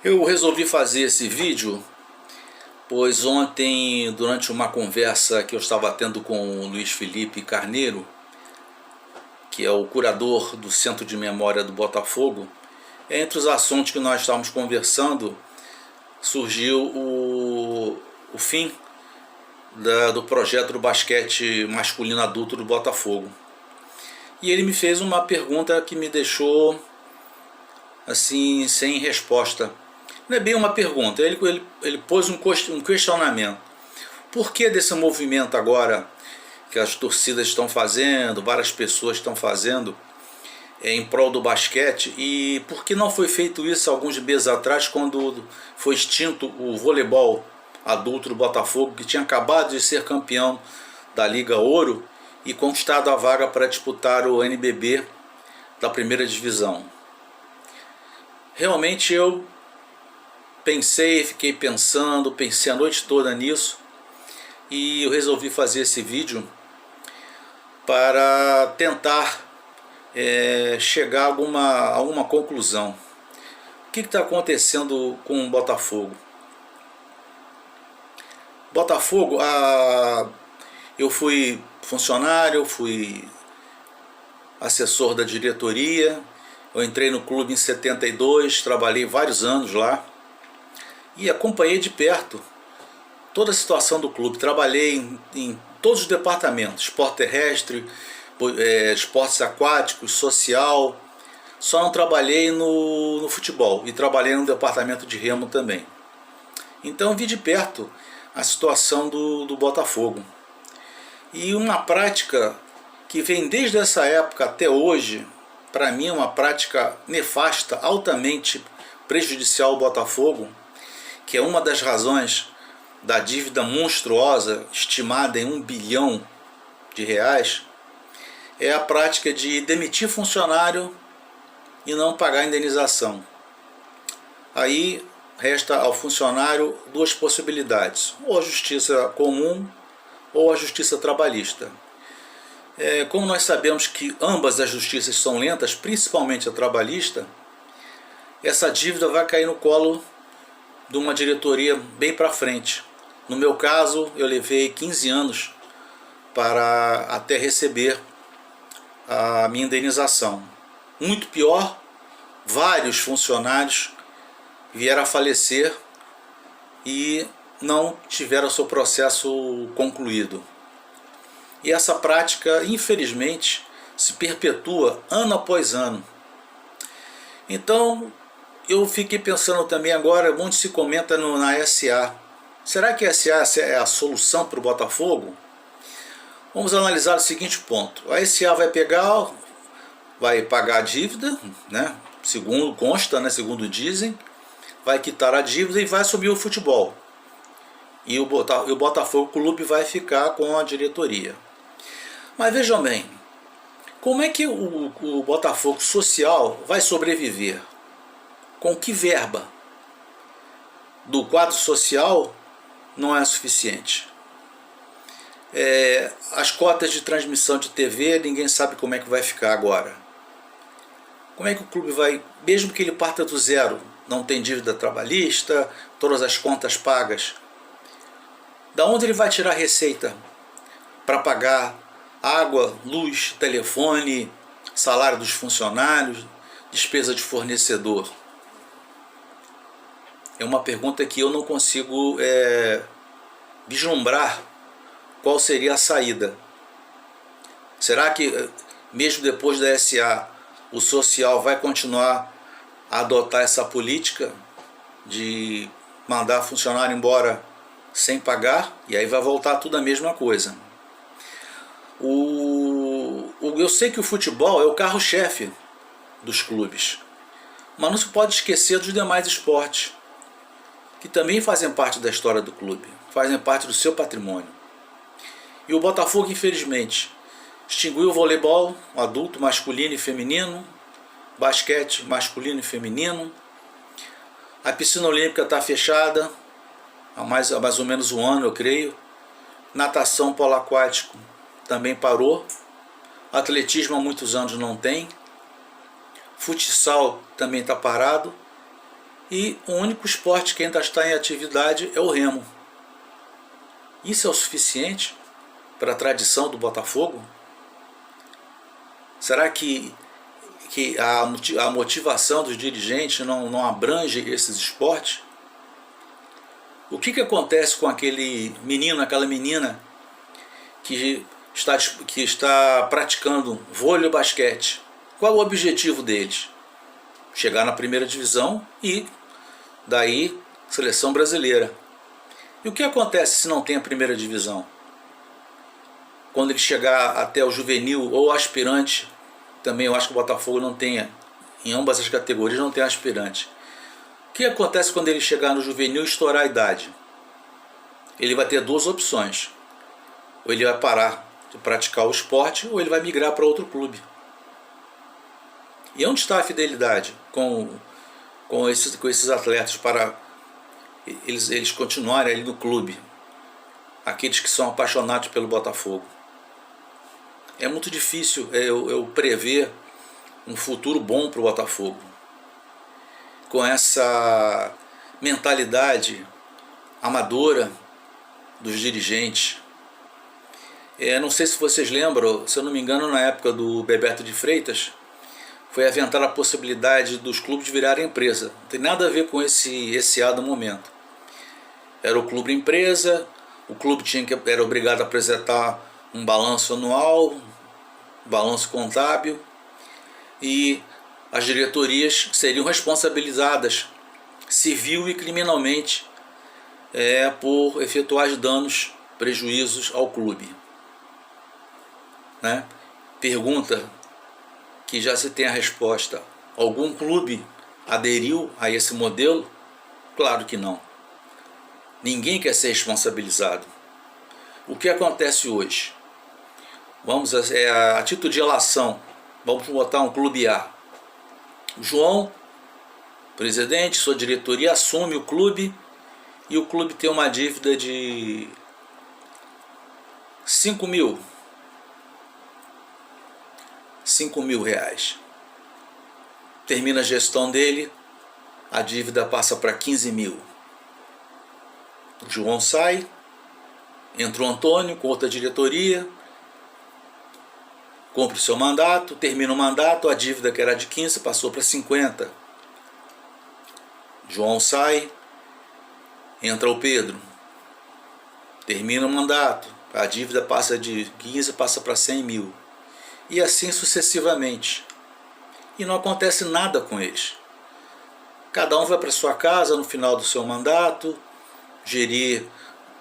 Eu resolvi fazer esse vídeo, pois ontem, durante uma conversa que eu estava tendo com o Luiz Felipe Carneiro, que é o curador do Centro de Memória do Botafogo, entre os assuntos que nós estávamos conversando, surgiu o fim do projeto do basquete masculino adulto do Botafogo. E ele me fez uma pergunta que me deixou assim, sem resposta. Não é bem uma pergunta, ele pôs um questionamento. Por que desse movimento agora que as torcidas estão fazendo, várias pessoas estão fazendo em prol do basquete, e por que não foi feito isso alguns meses atrás, quando foi extinto o voleibol adulto do Botafogo, que tinha acabado de ser campeão da Liga Ouro e conquistado a vaga para disputar o NBB da primeira divisão. Realmente eu fiquei pensando, pensei a noite toda nisso, e eu resolvi fazer esse vídeo para tentar chegar a alguma conclusão. O que está acontecendo com o Botafogo? Botafogo, eu fui funcionário, fui assessor da diretoria, eu entrei no clube em 72, trabalhei vários anos lá e acompanhei de perto toda a situação do clube. Trabalhei em todos os departamentos: esporte terrestre, esportes aquáticos, social. Só não trabalhei no futebol, e trabalhei no departamento de remo também. Então vi de perto a situação do Botafogo. E uma prática que vem desde essa época até hoje, para mim é uma prática nefasta, altamente prejudicial ao Botafogo, que é uma das razões da dívida monstruosa, estimada em R$ 1 bilhão, é a prática de demitir funcionário e não pagar indenização. Aí resta ao funcionário duas possibilidades: ou a justiça comum ou a justiça trabalhista. Como nós sabemos que ambas as justiças são lentas, principalmente a trabalhista, essa dívida vai cair no colo de uma diretoria bem para frente. No meu caso, eu levei 15 anos para até receber a minha indenização. Muito pior, vários funcionários vieram a falecer e não tiveram seu processo concluído. E essa prática, infelizmente, se perpetua ano após ano. Então, eu fiquei pensando também agora, muito se comenta na SA. Será que a SA é a solução para o Botafogo? Vamos analisar o seguinte ponto: a SA vai pagar a dívida, né? Segundo consta, né? Segundo dizem, vai quitar a dívida e vai assumir o futebol. E o Botafogo Clube vai ficar com a diretoria. Mas vejam bem, como é que o Botafogo Social vai sobreviver? Com que verba? Do quadro social não é suficiente. As cotas de transmissão de TV, ninguém sabe como é que vai ficar agora. Como é que o clube vai, mesmo que ele parta do zero, não tem dívida trabalhista, todas as contas pagas, da onde ele vai tirar receita para pagar água, luz, telefone, salário dos funcionários, despesa de fornecedor? É uma pergunta que eu não consigo vislumbrar qual seria a saída. Será que, mesmo depois da SA, o social vai continuar a adotar essa política de mandar funcionário embora sem pagar? E aí vai voltar tudo a mesma coisa. Eu sei que o futebol é o carro-chefe dos clubes, mas não se pode esquecer dos demais esportes, que também fazem parte da história do clube, fazem parte do seu patrimônio. E o Botafogo, infelizmente, extinguiu o voleibol adulto masculino e feminino, basquete masculino e feminino, a piscina olímpica está fechada há mais ou menos um ano, eu creio. Natação polo aquático também parou. Atletismo há muitos anos não tem. Futsal também está parado. e o único esporte que ainda está em atividade é o remo. Isso é o suficiente para a tradição do Botafogo? Será que a motivação dos dirigentes não abrange esses esportes? O que acontece com aquele menino, aquela menina que está praticando vôlei ou basquete? Qual é o objetivo deles? Chegar na primeira divisão e daí seleção brasileira. E o que acontece se não tem a primeira divisão? Quando ele chegar até o juvenil ou aspirante, também eu acho que o Botafogo não tenha, em ambas as categorias não tem aspirante. O que acontece quando ele chegar no juvenil e estourar a idade? Ele vai ter duas opções. Ou ele vai parar de praticar o esporte, ou ele vai migrar para outro clube. E onde está a fidelidade com esses atletas para eles continuarem ali no clube? Aqueles que são apaixonados pelo Botafogo. É muito difícil eu prever um futuro bom para o Botafogo com essa mentalidade amadora dos dirigentes. Não sei se vocês lembram, se eu não me engano, na época do Bebeto de Freitas, foi aventar a possibilidade dos clubes virarem empresa. Não tem nada a ver com esse do momento. Era o clube empresa, o clube era obrigado a apresentar um balanço anual, balanço contábil, e as diretorias seriam responsabilizadas civil e criminalmente por efetuar danos, prejuízos ao clube. Né? Pergunta que já se tem a resposta: algum clube aderiu a esse modelo? Claro que não. Ninguém quer ser responsabilizado. O que acontece hoje? Vamos a título de relação, vamos botar um clube A. O João, presidente, sua diretoria, assume o clube e o clube tem uma dívida de 5 mil reais. Termina a gestão dele, a dívida passa para 15 mil. O João sai, entra o Antônio com outra diretoria, cumpre o seu mandato, termina o mandato, a dívida que era de 15 passou para 50. João sai, entra o Pedro, termina o mandato, a dívida passa de 15 passa para 100 mil. E assim sucessivamente. E não acontece nada com eles. Cada um vai para sua casa no final do seu mandato, gerir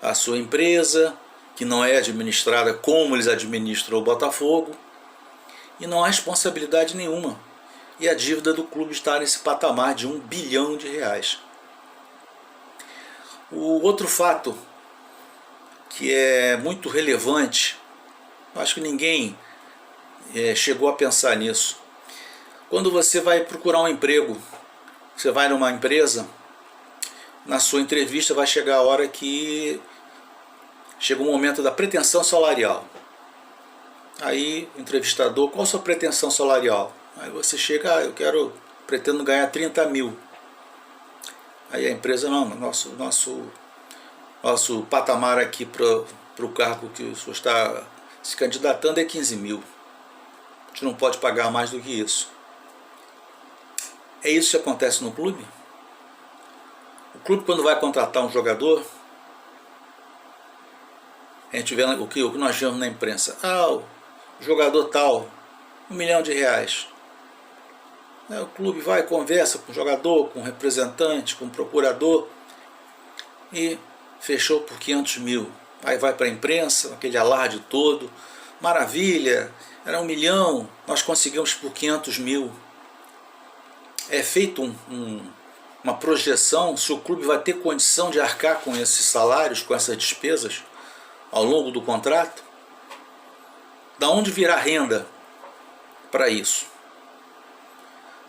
a sua empresa, que não é administrada como eles administram o Botafogo, e não há responsabilidade nenhuma. E a dívida do clube está nesse patamar de 1 bilhão de reais. O outro fato que é muito relevante, acho que ninguém chegou a pensar nisso. Quando você vai procurar um emprego, você vai numa empresa, na sua entrevista vai chegar a hora que chega o momento da pretensão salarial. Aí o entrevistador: qual a sua pretensão salarial? Aí você chega: pretendo ganhar 30 mil. Aí a empresa: não, nosso patamar aqui para o cargo que o senhor está se candidatando é 15 mil. A gente não pode pagar mais do que isso. É isso que acontece no clube? O clube, quando vai contratar um jogador, a gente vê o que nós vemos na imprensa: o jogador tal, 1 milhão de reais. O clube vai, conversa com o jogador, com o representante, com o procurador e fechou por 500 mil. Aí vai para a imprensa, aquele alarde todo: maravilha, era 1 milhão, nós conseguimos por 500 mil. É feito uma projeção se o clube vai ter condição de arcar com esses salários, com essas despesas ao longo do contrato? Da onde virá renda para isso?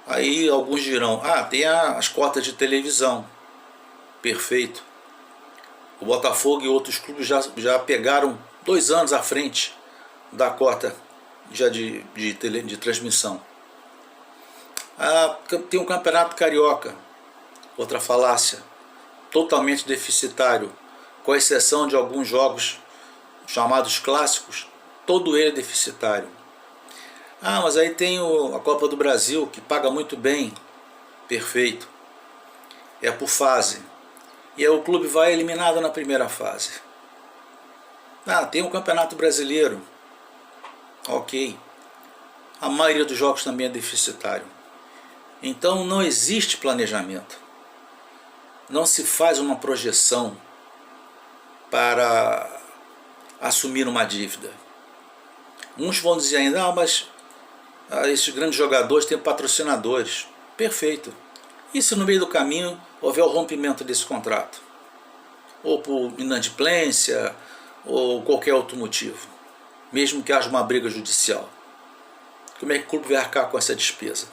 Aí alguns dirão: tem as cotas de televisão. Perfeito. O Botafogo e outros clubes já pegaram 2 anos à frente da cota já de transmissão. Tem um campeonato carioca. Outra falácia, totalmente deficitário, com exceção de alguns jogos chamados clássicos, todo ele é deficitário. Ah, mas aí tem a Copa do Brasil, que paga muito bem. Perfeito. É por fase. E aí o clube vai eliminado na primeira fase. Ah, tem o Campeonato Brasileiro. Ok. A maioria dos jogos também é deficitário. Então não existe planejamento. Não se faz uma projeção para assumir uma dívida. Uns vão dizer ainda, ah, mas esses grandes jogadores têm patrocinadores. Perfeito. E se no meio do caminho houver o rompimento desse contrato? Ou por inadimplência, ou qualquer outro motivo? Mesmo que haja uma briga judicial. Como é que o clube vai arcar com essa despesa?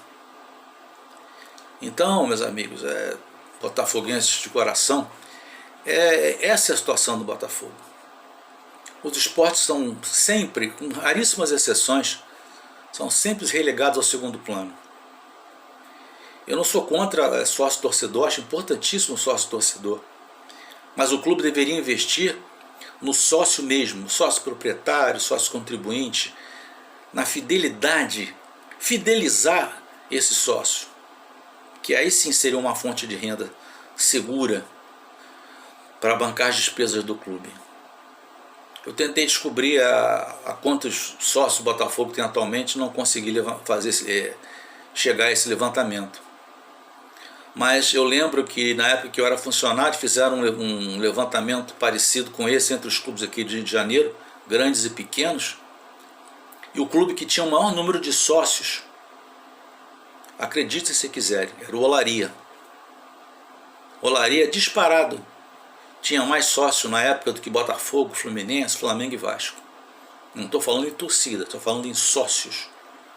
Então, meus amigos, botafoguenses de coração, essa é a situação do Botafogo. Os esportes são sempre, com raríssimas exceções, são sempre relegados ao segundo plano. Eu não sou contra sócio-torcedor, acho importantíssimo o sócio-torcedor. Mas o clube deveria investir no sócio mesmo, sócio proprietário, sócio contribuinte, na fidelidade, fidelizar esse sócio, que aí sim seria uma fonte de renda segura para bancar as despesas do clube. Eu tentei descobrir a quantos sócios o Botafogo tem atualmente, não consegui chegar a esse levantamento. Mas eu lembro que na época que eu era funcionário, fizeram um levantamento parecido com esse entre os clubes aqui de Rio de Janeiro, grandes e pequenos, e o clube que tinha o maior número de sócios, acreditem se quiserem, era o Olaria. Olaria disparado. Tinha mais sócio na época do que Botafogo, Fluminense, Flamengo e Vasco. Não estou falando em torcida, estou falando em sócios,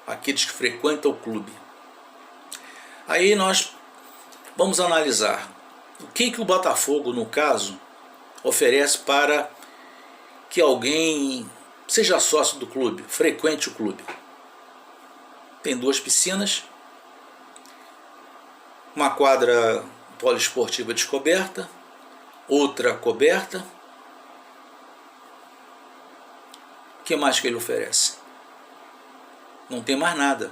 aqueles que frequentam o clube. Aí nós vamos analisar o que o Botafogo, no caso, oferece para que alguém seja sócio do clube, frequente o clube. Tem 2 piscinas, uma quadra poliesportiva descoberta, outra coberta. O que mais que ele oferece? Não tem mais nada.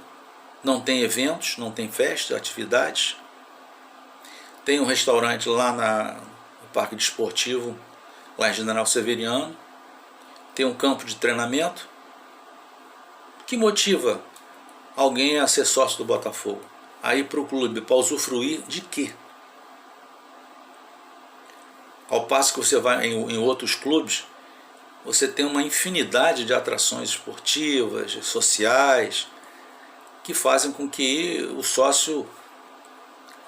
Não tem eventos, não tem festas, atividades. Tem um restaurante lá no Parque Desportivo, lá em General Severiano. Tem um campo de treinamento. Que motiva alguém a ser sócio do Botafogo? A ir para o clube, para usufruir de quê? Ao passo que você vai em outros clubes, você tem uma infinidade de atrações esportivas, sociais, que fazem com que o sócio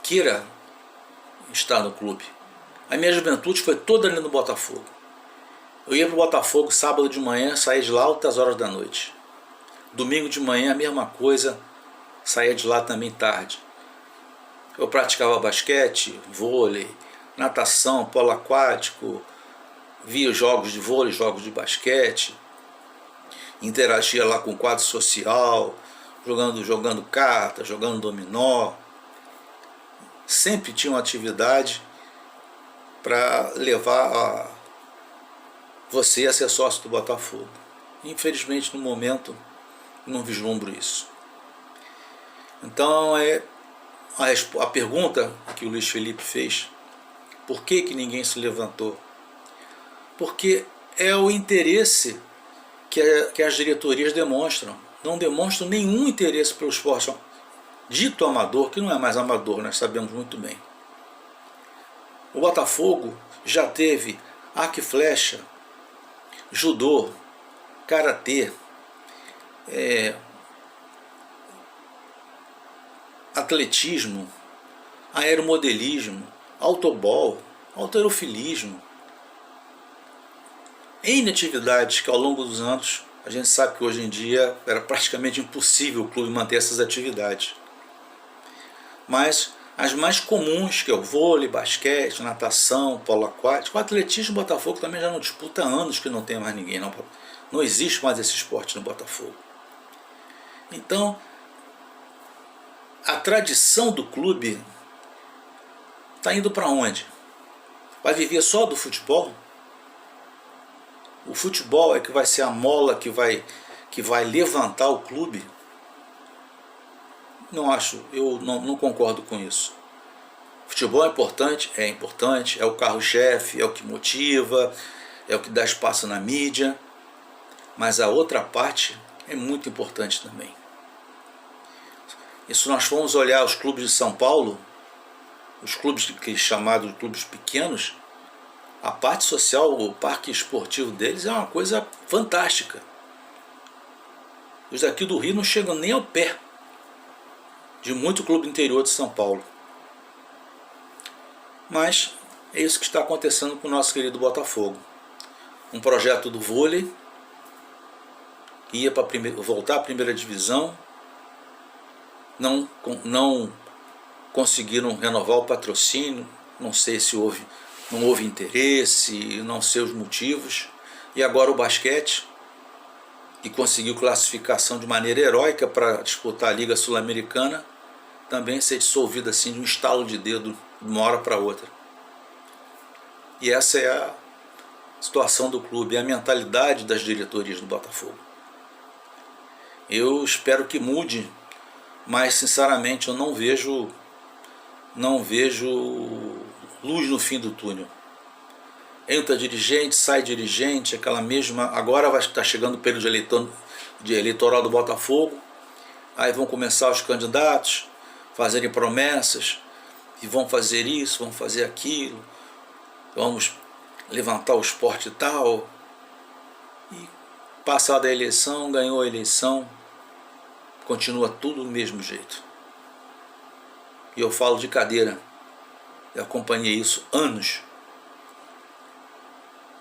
queira estar no clube. A minha juventude foi toda ali no Botafogo. Eu ia para o Botafogo sábado de manhã, saía de lá altas horas da noite. Domingo de manhã a mesma coisa, saía de lá também tarde. Eu praticava basquete, vôlei, natação, polo aquático, via jogos de vôlei, jogos de basquete, interagia lá com o quadro social, jogando carta, jogando dominó. Sempre tinha uma atividade para levar você a ser sócio do Botafogo. Infelizmente, no momento, não vislumbro isso. Então, a pergunta que o Luiz Felipe fez, por que ninguém se levantou? Porque é o interesse que as diretorias demonstram. Não demonstram nenhum interesse pelo esporte dito amador, que não é mais amador, nós sabemos muito bem. O Botafogo já teve arco e flecha, judô, karatê, atletismo, aeromodelismo, autobol, halterofilismo, N atividades que ao longo dos anos, a gente sabe que hoje em dia era praticamente impossível o clube manter essas atividades. Mas as mais comuns, que é o vôlei, basquete, natação, polo aquático, o atletismo, o Botafogo também já não disputa há anos que não tem mais ninguém. Não existe mais esse esporte no Botafogo. Então, a tradição do clube Está indo para onde? Vai viver só do futebol? O futebol é que vai ser a mola que vai levantar o clube? Não acho, eu não concordo com isso. Futebol é importante, é o carro-chefe, é o que motiva, é o que dá espaço na mídia, mas a outra parte é muito importante também. E se nós formos olhar os clubes de São Paulo, os clubes que chamados clubes pequenos, a parte social, o parque esportivo deles é uma coisa fantástica. Os daqui do Rio não chegam nem ao pé de muito clube do interior de São Paulo. Mas é isso que está acontecendo com o nosso querido Botafogo. Um projeto do vôlei, ia para voltar à primeira divisão, não conseguiram renovar o patrocínio, não sei se não houve interesse, não sei os motivos, e agora o basquete, que conseguiu classificação de maneira heróica para disputar a Liga Sul-Americana, também ser dissolvido assim de um estalo de dedo de uma hora para outra. E essa é a situação do clube, é a mentalidade das diretorias do Botafogo. Eu espero que mude, mas sinceramente eu não vejo luz no fim do túnel. Entra dirigente, sai dirigente, aquela mesma. Agora vai estar chegando o período eleitoral do Botafogo, aí vão começar os candidatos fazerem promessas, e vão fazer isso, vão fazer aquilo, vamos levantar o esporte e tal, e passada a eleição, ganhou a eleição, continua tudo do mesmo jeito. E eu falo de cadeira, eu acompanhei isso anos,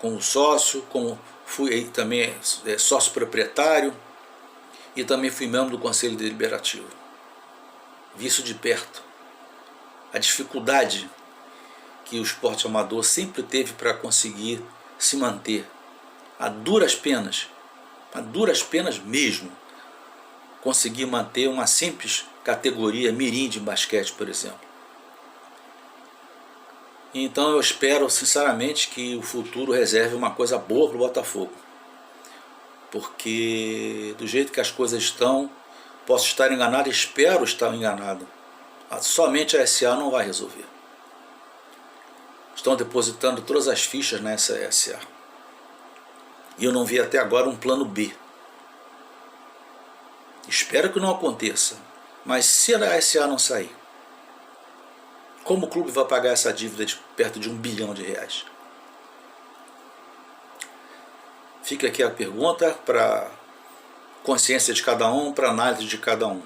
como sócio, como fui também sócio proprietário, e também fui membro do Conselho Deliberativo. Vi isso de perto. A dificuldade que o esporte amador sempre teve para conseguir se manter, a duras penas mesmo, conseguir manter uma simples categoria mirim de basquete, por exemplo. Então eu espero sinceramente que o futuro reserve uma coisa boa para o Botafogo, porque do jeito que as coisas estão, posso estar enganado, espero estar enganado. Somente a SA não vai resolver. Estão depositando todas as fichas nessa SA. E eu não vi até agora um plano B. Espero que não aconteça. Mas se a SA não sair, como o clube vai pagar essa dívida de perto de R$1 bilhão? Fica aqui a pergunta para consciência de cada um, para análise de cada um.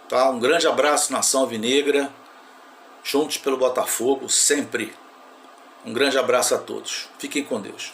Tá? Um grande abraço, nação alvinegra, juntos pelo Botafogo, sempre. Um grande abraço a todos. Fiquem com Deus.